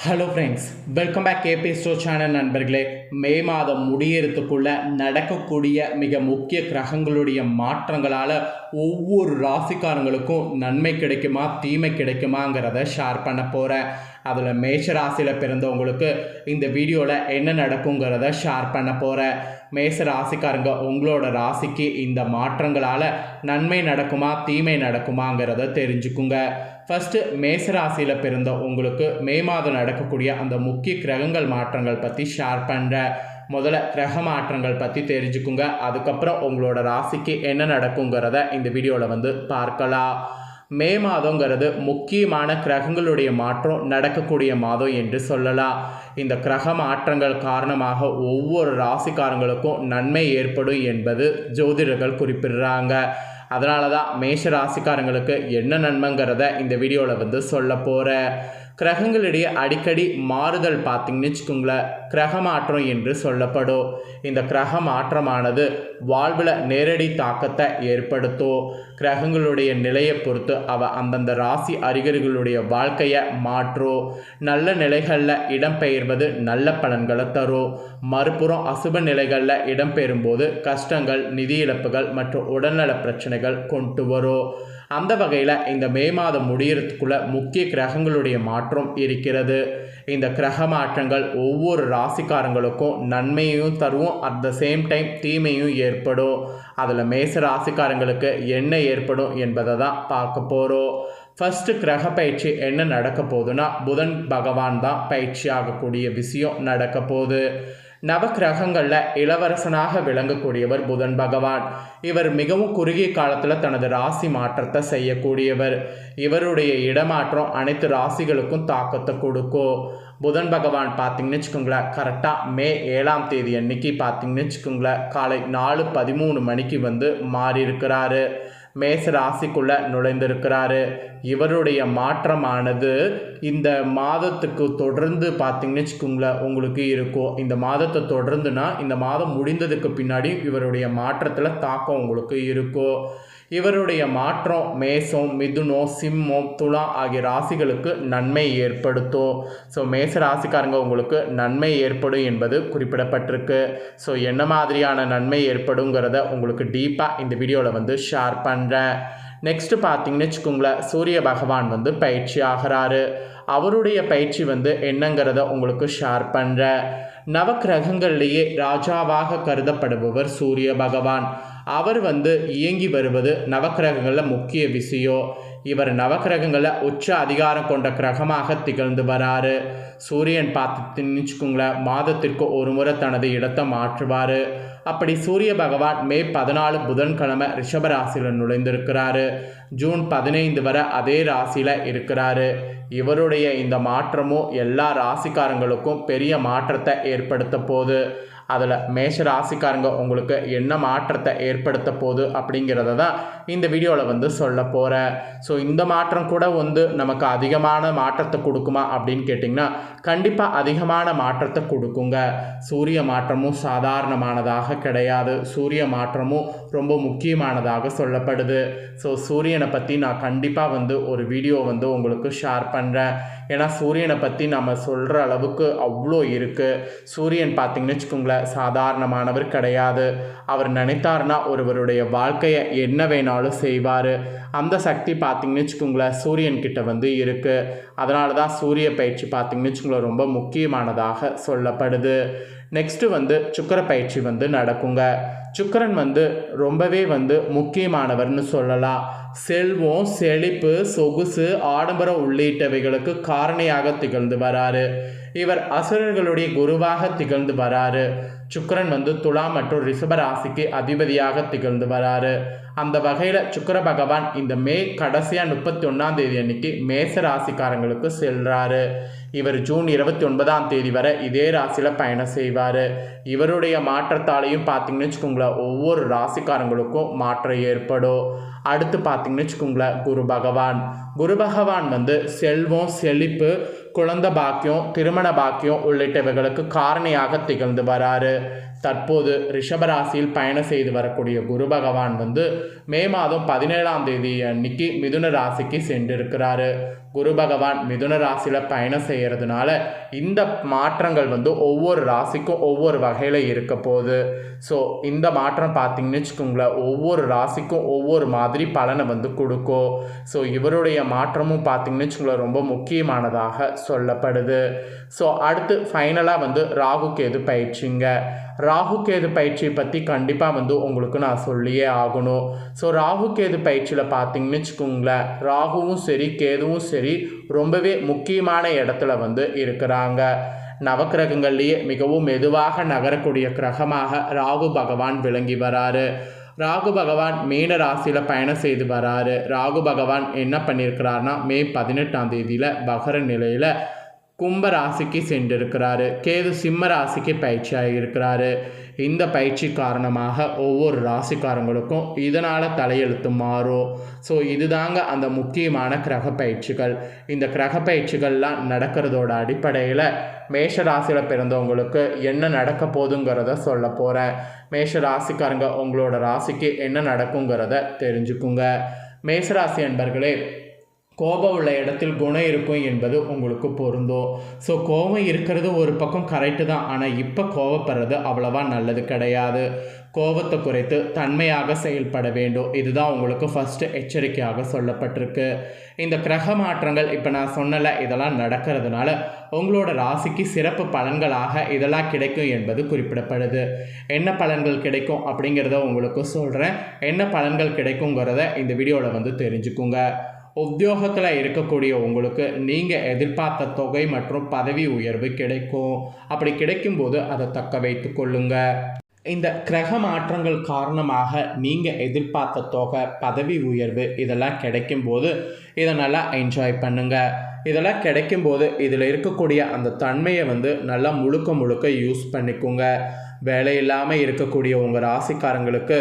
Hello friends, welcome back KP store channel நண்பர்களே. மே மாதம் முடியறதுக்குள்ள நடக்கக்கூடிய மிக முக்கிய கிரகங்களுடைய மாற்றங்களால் ஒவ்வொரு ராசிக்காரங்களுக்கும் நன்மை கிடைக்குமா தீமை கிடைக்குமாங்கிறத ஷேர் பண்ண போகிறேன். அதில் மேஷ ராசியில் பிறந்தவங்களுக்கு இந்த வீடியோவில் என்ன நடக்குங்கிறத ஷேர் பண்ண போகிறேன். மேஷ ராசிக்காரங்க உங்களோட ராசிக்கு இந்த மாற்றங்களால் நன்மை நடக்குமா தீமை நடக்குமாங்கிறத தெரிஞ்சுக்குங்க. ஃபஸ்ட்டு மேஷ ராசியில் பிறந்த உங்களுக்கு மே மாதம் நடக்கக்கூடிய அந்த முக்கிய கிரகங்கள் மாற்றங்கள் பற்றி ஷேர் பண்ணுறேன். முதல்ல கிரக மாற்றங்கள் பற்றி தெரிஞ்சுக்குங்க. அதுக்கப்புறம் உங்களோட ராசிக்கு என்ன நடக்குங்கிறத இந்த வீடியோவில் பார்க்கலாம். மே மாதங்கிறது முக்கியமான கிரகங்களுடைய மாற்றம் நடக்கக்கூடிய மாதம் என்று சொல்லலாம். இந்த கிரக மாற்றங்கள் காரணமாக ஒவ்வொரு ராசிக்காரங்களுக்கும் நன்மை ஏற்படும் என்பது ஜோதிடர்கள் குறிப்பிடுறாங்க. அதனால தான் மேஷ ராசிக்காரங்களுக்கு என்ன நன்மைங்கிறத இந்த வீடியோவில் சொல்ல போகிறேன். கிரகங்களிடையே அடிக்கடி மாறுதல் பார்த்திங்கன்னு வச்சுக்கோங்களேன், கிரக மாற்றம் என்று சொல்லப்படும். இந்த கிரக மாற்றமானது வாழ்வில் நேரடி தாக்கத்தை ஏற்படுத்தும். கிரகங்களுடைய நிலையை பொறுத்து அந்தந்த ராசி அறிகுறிகளுடைய வாழ்க்கையை மாற்றும். நல்ல நிலைகளில் இடம்பெயர்வது நல்ல பலன்களை தரும். மறுபுறம் அசுப நிலைகளில் இடம்பெறும்போது கஷ்டங்கள், நிதி இழப்புகள் மற்றும் உடல்நல பிரச்சனைகள் கொண்டு வரும். அந்த வகையில் இந்த மே மாதம் முடியறதுக்குள்ள முக்கிய கிரகங்களுடைய மாற்றம் இருக்கிறது. இந்த கிரக மாற்றங்கள் ஒவ்வொரு ராசிக்காரங்களுக்கும் நன்மையும் தரும், அட் த சேம் டைம் தீமையும் ஏற்படும். அதில் மேச ராசிக்காரங்களுக்கு என்ன ஏற்படும் என்பதை தான் பார்க்க போகிறோம். ஃபஸ்ட்டு கிரக பயிற்சி என்ன நடக்க போகுதுன்னா, புதன் பகவான் தான் பயிற்சி ஆகக்கூடிய விஷயம் நடக்க போகுது. நவக்கிரகங்களில் இளவரசனாக விளங்கக்கூடியவர் புதன் பகவான். இவர் மிகவும் குறுகிய காலத்தில் தனது ராசி மாற்றத்தை செய்யக்கூடியவர். இவருடைய இடமாற்றம் அனைத்து ராசிகளுக்கும் தாக்கத்தை கொடுக்கும். புதன் பகவான் பார்த்திங்கன்னு வச்சுக்கோங்களேன், கரெக்டாக மே 7ஆம் தேதி அன்னைக்கு பார்த்திங்கன்னு வச்சுக்கோங்களேன், காலை 4:13 மணிக்கு மாறி இருக்கிறாரு. மேச ராசிக்குள்ளே நுழைந்திருக்கிறாரு. இவருடைய மாற்றமானது இந்த மாதத்துக்கு தொடர்ந்து பார்த்திங்கன்னு வச்சுக்கோங்களேன் உங்களுக்கு இருக்கும். இந்த மாதத்தை தொடர்ந்துனா இந்த மாதம் முடிந்ததுக்கு பின்னாடி இவருடைய மாற்றத்தில் தாக்கம் உங்களுக்கு இருக்கும். இவருடைய மாற்றம் மேசம், மிதுனம், சிம்மம், துலாம் ஆகிய ராசிகளுக்கு நன்மை ஏற்படுத்தும். ஸோ மேச ராசிக்காரங்க உங்களுக்கு நன்மை ஏற்படும் என்பது குறிப்பிடப்பட்டிருக்கு. ஸோ என்ன மாதிரியான நன்மை ஏற்படுங்கிறத உங்களுக்கு டீப்பாக இந்த வீடியோவில் ஷேர் பண்ணுறேன். நெக்ஸ்ட்டு பார்த்தீங்கன்னு வச்சுக்கோங்களேன், சூரிய பகவான் பயிற்சி ஆகிறாரு. அவருடைய பயிற்சி என்னங்கிறத உங்களுக்கு ஷேர் பண்ணுறேன். நவக்கிரகங்களிலேயே ராஜாவாக கருதப்படுபவர் சூரிய பகவான். அவர் இயங்கி வருவது நவக்கிரகங்களில் முக்கிய விஷயம். இவர் நவக்கிரகங்களில் உச்ச அதிகாரம் கொண்ட கிரகமாக திகழ்ந்து வராரு. சூரியன் பார்த்துன்னு வச்சுக்கோங்களேன், மாதத்திற்கு ஒரு முறை தனது இடத்தை மாற்றுவார். அப்படி சூரிய பகவான் மே 14 புதன்கிழமை ரிஷப ராசியில் நுழைந்திருக்கிறாரு. ஜூன் 15 வரை அதே ராசியில் இருக்கிறாரு. இவருடைய இந்த மாற்றமும் எல்லா ராசிக்காரங்களுக்கும் பெரிய மாற்றத்தை ஏற்படுத்த போகுது. அதில் மேஷ ராசிக்காரங்க உங்களுக்கு என்ன மாற்றத்தை ஏற்படுத்த போகுது அப்படிங்கிறத தான் இந்த வீடியோவில் சொல்ல போகிறேன். ஸோ இந்த மாற்றம் கூட நமக்கு அதிகமான மாற்றத்தை கொடுக்குமா அப்படின்னு கேட்டிங்கன்னா, கண்டிப்பாக அதிகமான மாற்றத்தை கொடுக்குங்க. சூரிய மாற்றமும் சாதாரணமானதாக கிடையாது. சூரிய மாற்றமும் ரொம்ப முக்கியமானதாக சொல்லப்படுது. ஸோ சூரியனை பற்றி நான் கண்டிப்பாக ஒரு வீடியோ உங்களுக்கு ஷேர் பண்ணுறேன். ஏன்னா சூரியனை பற்றி நம்ம சொல்கிற அளவுக்கு அவ்வளோ இருக்குது. சூரியன் பார்த்திங்கன்னு வச்சுக்கோங்களேன், சாதாரணமானவர் கிடையாது. அவர் நினைத்தார்னா ஒருவருடைய வாழ்க்கையை என்ன வேணாலும் செய்வார். அந்த சக்தி பார்த்திங்கன்னு வச்சுக்கோங்களேன் சூரியன்கிட்ட இருக்குது. அதனால தான் சூரிய பயிற்சி பார்த்திங்கன்னு வச்சுக்கோங்களேன் ரொம்ப முக்கியமானதாக சொல்லப்படுது. நெக்ஸ்ட்டு சுக்கிர பயிற்சி நடக்குங்க. சுக்கிரன் ரொம்பவே முக்கியமானவர்னு சொல்லலாம். செல்வம், செழிப்பு, சொகுசு, ஆடம்பரம் உள்ளிட்டவைகளுக்கு காரணியாக திகழ்ந்து வராரு. இவர் அசுரர்களுடைய குருவாக திகழ்ந்து வராரு. சுக்கிரன் துலாம் மற்றும் ரிஷப ராசிக்கு அதிபதியாக திகழ்ந்து வராரு. அந்த வகையில் சுக்கிர பகவான் இந்த மே கடைசியாக 31ஆம் தேதி அன்னைக்கு மேச ராசிக்காரங்களுக்கு செல்றாரு. இவர் ஜூன் 29ஆம் தேதி வரை இதே ராசியில் பயணம் செய்வார். இவருடைய மாற்றத்தாலையும் பார்த்திங்கன்னு வச்சுக்கோங்களேன் ஒவ்வொரு ராசிக்காரங்களுக்கும் மாற்றம் ஏற்படும். அடுத்து பார்த்திங்கன்னு வச்சுக்கோங்களேன் குரு பகவான் செல்வம், செழிப்பு, குழந்தை பாக்கியம், திருமண பாக்கியம் உள்ளிட்டவைகளுக்கு காரணியாக திகழ்ந்து வராரு. தற்போது ரிஷபராசியில் பயணம் செய்து வரக்கூடிய குரு பகவான் மே மாதம் 17ஆம் தேதி அன்னைக்கு மிதுன ராசிக்கு சென்றிருக்கிறாரு. குரு பகவான் மிதுன ராசியில் பயணம் செய்கிறதுனால இந்த மாற்றங்கள் ஒவ்வொரு ராசிக்கும் ஒவ்வொரு வகையில் இருக்க போகுது. ஸோ இந்த மாற்றம் பார்த்திங்கன்னு வச்சுக்கோங்களேன், ஒவ்வொரு ராசிக்கும் ஒவ்வொரு மாதிரி பலனை கொடுக்கும். ஸோ இவருடைய மாற்றமும் பார்த்திங்கன்னு வச்சுக்கோங்களேன் ரொம்ப முக்கியமானதாக சொல்லப்படுது. ஸோ அடுத்து ஃபைனலாக ராகு கேது பயிற்சிங்க. ராகு கேது பயிற்சியை பற்றி கண்டிப்பாக உங்களுக்கு நான் சொல்லியே ஆகணும். ஸோ ராகு கேது பயிற்சியில் பார்த்திங்கன்னு வச்சுக்கோங்களேன், ராகுவும் சரி கேதுவும் சரி ரொம்பவே முக்கியமான இடத்துல இருக்கிறாங்க. நவக்கிரகங்கள்லேயே மிகவும் மெதுவாக நகரக்கூடிய கிரகமாக ராகு பகவான் விளங்கி வராரு. ராகு பகவான் மீன ராசியில் பயணம் செய்து வராரு. ராகு பகவான் என்ன பண்ணியிருக்கிறாருன்னா மே 18ஆம் தேதியில் பகர நிலையில் கும்ப ராசிக்கு சென்றிருக்கிறாரு. கேது சிம்ம ராசிக்கு பயிற்சியாக இருக்கிறாரு. இந்த பயிற்சி காரணமாக ஒவ்வொரு ராசிக்காரங்களுக்கும் இதனால் தலையெழுத்து மாறும். ஸோ இதுதாங்க அந்த முக்கியமான கிரக பயிற்சிகள். இந்த கிரக பயிற்சிகள்லாம் நடக்கிறதோட அடிப்படையில் மேஷ ராசியில் பிறந்தவங்களுக்கு என்ன நடக்க போகுதுங்கிறத சொல்ல போகிறேன். மேஷ ராசிக்காரங்க உங்களோட ராசிக்கு என்ன நடக்குங்கிறத தெரிஞ்சுக்குங்க. மேஷராசி அன்பர்களே, கோபம் உள்ள இடத்தில் குணம் இருக்கும் என்பது உங்களுக்கு பொருந்தும். ஸோ கோபம் இருக்கிறது ஒரு பக்கம் கரெக்டு தான், ஆனால் இப்போ கோபப்படுறது அவ்வளவா நல்லது கிடையாது. கோபத்தை குறைத்து தன்மையாக செயல்பட வேண்டும். இதுதான் உங்களுக்கு ஃபஸ்ட்டு எச்சரிக்கையாக சொல்லப்பட்டிருக்கு. இந்த கிரக மாற்றங்கள் இப்போ நான் சொன்னல இதெல்லாம் நடக்கிறதுனால உங்களோட ராசிக்கு சிறப்பு பலன்களாக இதெல்லாம் கிடைக்கும் என்பது குறிப்பிடப்படுது. என்ன பலன்கள் கிடைக்கும் அப்படிங்கிறத உங்களுக்கு சொல்கிறேன். என்ன பலன்கள் கிடைக்குங்கிறத இந்த வீடியோவில் தெரிஞ்சுக்குங்க. உத்தியோகத்தில் இருக்கக்கூடிய உங்களுக்கு நீங்கள் எதிர்பார்த்த தொகை மற்றும் பதவி உயர்வு கிடைக்கும். அப்படி கிடைக்கும்போது அதை தக்க வைத்து கொள்ளுங்க. இந்த கிரக மாற்றங்கள் காரணமாக நீங்கள் எதிர்பார்த்த தொகை பதவி உயர்வு இதெல்லாம் கிடைக்கும்போது இதை நல்லா என்ஜாய் பண்ணுங்கள். இதெல்லாம் கிடைக்கும்போது இதில் இருக்கக்கூடிய அந்த தன்மையை நல்லா முழுக்க யூஸ் பண்ணிக்கோங்க. வேலை இல்லாமல் இருக்கக்கூடிய உங்கள் ராசிக்காரங்களுக்கு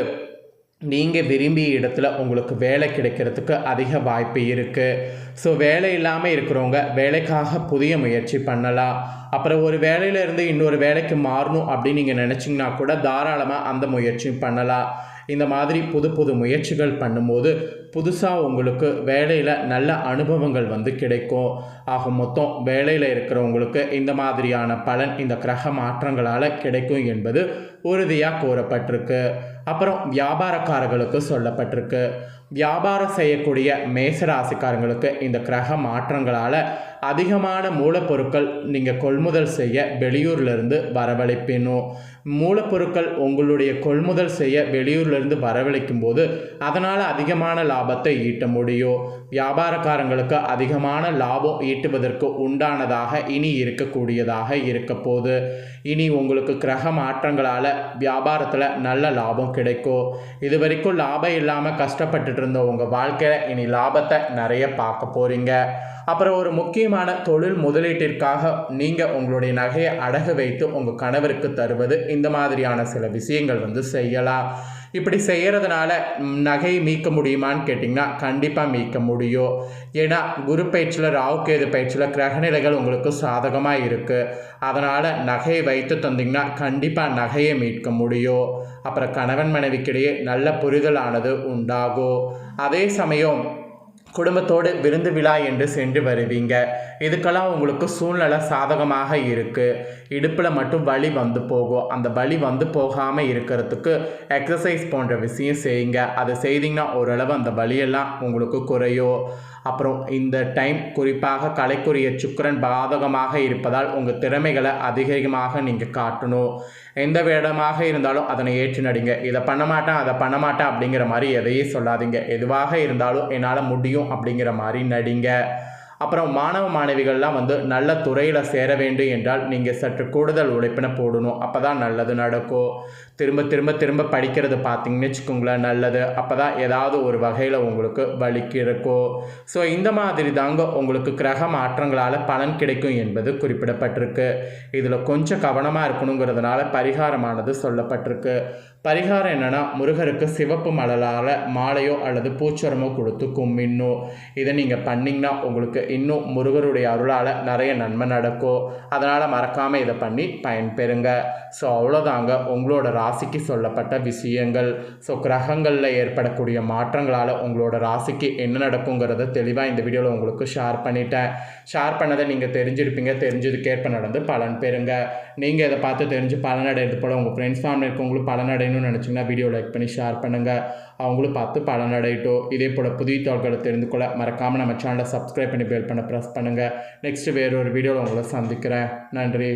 நீங்கள் விரும்பிய இடத்துல உங்களுக்கு வேலை கிடைக்கிறதுக்கு அதிக வாய்ப்பு இருக்குது. ஸோ வேலை இல்லாமல் இருக்கிறவங்க வேலைக்காக புதிய முயற்சி பண்ணலாம். அப்புறம் ஒரு வேலையிலேருந்து இன்னொரு வேலைக்கு மாறணும் அப்படின்னு நீங்கள் நினச்சிங்கன்னா கூட தாராளமாக அந்த முயற்சியும் பண்ணலாம். இந்த மாதிரி புது புது முயற்சிகள் பண்ணும்போது புதுசாக உங்களுக்கு வேலையில் நல்ல அனுபவங்கள் கிடைக்கும். ஆக மொத்தம் வேலையில் இருக்கிறவங்களுக்கு இந்த மாதிரியான பலன் இந்த கிரக மாற்றங்களால் கிடைக்கும் என்பது உறுதியாக கூறப்பட்டிருக்கு. அப்புறம் வியாபாரக்காரர்களுக்கு சொல்லப்பட்டிருக்கு. வியாபாரம் செய்யக்கூடிய மேசராசிக்காரங்களுக்கு இந்த கிரக மாற்றங்களால் அதிகமான மூலப்பொருட்கள் நீங்கள் கொள்முதல் செய்ய வெளியூர்லேருந்து வரவழைப்பினும். மூலப்பொருட்கள் உங்களுடைய கொள்முதல் செய்ய வெளியூர்லேருந்து வரவழைக்கும் போது அதனால் அதிகமான லாபத்தை ஈட்ட முடியும். வியாபாரக்காரங்களுக்கு அதிகமான லாபம் ஈட்டுவதற்கு உண்டானதாக இனி இருக்கக்கூடியதாக இருக்க போகுது. இனி உங்களுக்கு கிரக மாற்றங்களால் வியாபாரத்தில் நல்ல லாபம் கிடைக்கும். இது வரைக்கும் லாபம் இல்லாமல் கஷ்டப்பட்டுட்டு இருந்த உங்கள் வாழ்க்கையில் இனி லாபத்தை நிறைய பார்க்க போகிறீங்க. அப்புறம் ஒரு முக்கியமான தொழில் முதலீட்டிற்காக நீங்கள் உங்களுடைய நகையை அடகு வைத்து உங்கள் கணவருக்கு தருவது இந்த மாதிரியான சில விஷயங்கள் செய்யலாம். இப்படி செய்கிறதுனால நகையை மீட்க முடியுமான்னு கேட்டிங்கன்னா கண்டிப்பாக மீட்க முடியும். ஏன்னா குரு பயிற்சியில் ராகு கேது பயிற்சியில் கிரகநிலைகள் உங்களுக்கு சாதகமாக இருக்குது. அதனால் நகையை வைத்து தந்திங்கன்னா கண்டிப்பாக நகையை மீட்க முடியும். அப்புறம் கணவன் மனைவிக்கிடையே நல்ல புரிதலானது உண்டாகும். அதே சமயம் குடும்பத்தோடு விருந்து விழா என்று சென்று வருவீங்க. இதுக்கெல்லாம் உங்களுக்கு சூழ்நிலை சாதகமாக இருக்குது. இடுப்பில் மட்டும் வலி போகும். அந்த வலி போகாமல் இருக்கிறதுக்கு எக்ஸசைஸ் போன்ற விஷயம் செய்யுங்க. அதை செய்தீங்கன்னா ஓரளவு அந்த வலியெல்லாம் உங்களுக்கு குறையும். அப்புறம் இந்த டைம் குறிப்பாக கலைக்குரிய சுக்கிரன் பாதகமாக இருப்பதால் உங்கள் திறமைகளை அதிகமாக நீங்கள் காட்டணும். எந்த வேடமாக இருந்தாலும் அதனை ஏற்று நடிங்க. இதை பண்ண மாட்டேன் அதை பண்ண மாட்டேன் அப்படிங்கிற மாதிரி எதையும் சொல்லாதீங்க. எதுவாக இருந்தாலும் என்னால் முடியும் அப்படிங்கிற மாதிரி நடிங்க. அப்புறம் மாணவ மாணவிகள்லாம் நல்ல துறையில் சேர வேண்டும் என்றால் நீங்கள் சற்று கூடுதல் உழைப்பினை போடணும். அப்போ தான் நல்லது நடக்கும். திரும்ப திரும்ப திரும்ப படிக்கிறது பார்த்தீங்கன்னு வச்சுக்கோங்களேன் நல்லது. அப்போ தான் ஏதாவது ஒரு வகையில் உங்களுக்கு வலிக்கு இருக்கும். ஸோ இந்த மாதிரி தாங்க உங்களுக்கு கிரக மாற்றங்களால் பலன் கிடைக்கும் என்பது குறிப்பிடப்பட்டிருக்கு. இதில் கொஞ்சம் கவனமாக இருக்கணுங்கிறதுனால பரிகாரமானது சொல்லப்பட்டிருக்கு. பரிகாரம் என்னென்னா, முருகருக்கு சிவப்பு மலரால் மாலையோ அல்லது பூச்சரமோ கொடுத்து கும்பிடணும். இதை நீங்கள் பண்ணிங்கன்னா உங்களுக்கு இன்னும் முருகருடைய அருளால் நிறைய நன்மை நடக்கும். அதனால் மறக்காமல் இதை பண்ணி பயன்பெறுங்க. ஸோ அவ்வளோதாங்க உங்களோட ராசிக்கு சொல்லப்பட்ட விஷயங்கள். ஸோ கிரகங்களில் ஏற்படக்கூடிய மாற்றங்களால் உங்களோட ராசிக்கு என்ன நடக்குங்கிறத தெளிவாக இந்த வீடியோவில் உங்களுக்கு ஷேர் பண்ணிட்டேன். ஷேர் பண்ணதை நீங்கள் தெரிஞ்சிருப்பீங்க. தெரிஞ்சதுக்கேற்ப நடந்து பலன் பெறுங்க. நீங்கள் இதை பார்த்து தெரிஞ்சு பலனடைகிறது போல் உங்கள் ஃப்ரெண்ட்ஸ் ஃபேமிலி இருக்கவங்களும் பலனடையணும்னு நினச்சிங்கன்னா வீடியோ லைக் பண்ணி ஷேர் பண்ணுங்கள். அவங்களும் பார்த்து பலனடையட்டும். இதே போல் புதிய தகவல்களை தெரிந்து கொள்ள மறக்காமல் நம்ம சேனலை சப்ஸ்கிரைப் பண்ணி பெல் பண்ண ப்ரெஸ் பண்ணுங்கள். நெக்ஸ்ட் வேறொரு வீடியோவில் உங்களை சந்திக்கிறேன். நன்றி.